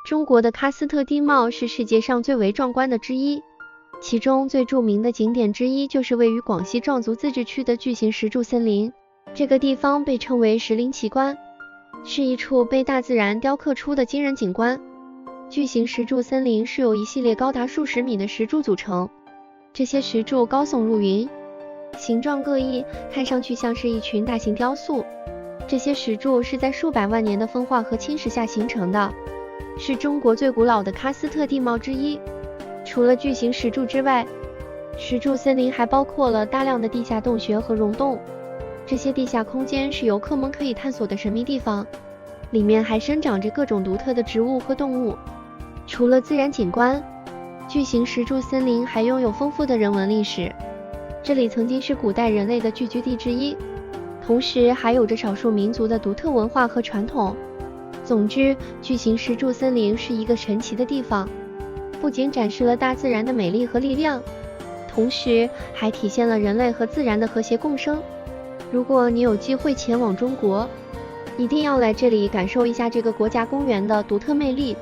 中国的喀斯特地貌是世界上最为壮观的之一，其中最著名的景点之一就是位于广西壮族自治区的巨型石柱森林。这个地方被称为石林奇观，是一处被大自然雕刻出的惊人景观。巨型石柱森林是由一系列高达数十米的石柱组成，这些石柱高耸入云，形状各异，看上去像是一群大型雕塑。这些石柱是在数百万年的风化和侵蚀下形成的，是中国最古老的喀斯特地貌之一。除了巨型石柱之外，石柱森林还包括了大量的地下洞穴和溶洞，这些地下空间是游客们可以探索的神秘地方，里面还生长着各种独特的植物和动物。除了自然景观，巨型石柱森林还拥有丰富的人文历史，这里曾经是古代人类的聚居地之一，同时还有着少数民族的独特文化和传统。总之，巨型石柱森林是一个神奇的地方，不仅展示了大自然的美丽和力量，同时还体现了人类和自然的和谐共生。如果你有机会前往中国，一定要来这里感受一下这个国家公园的独特魅力。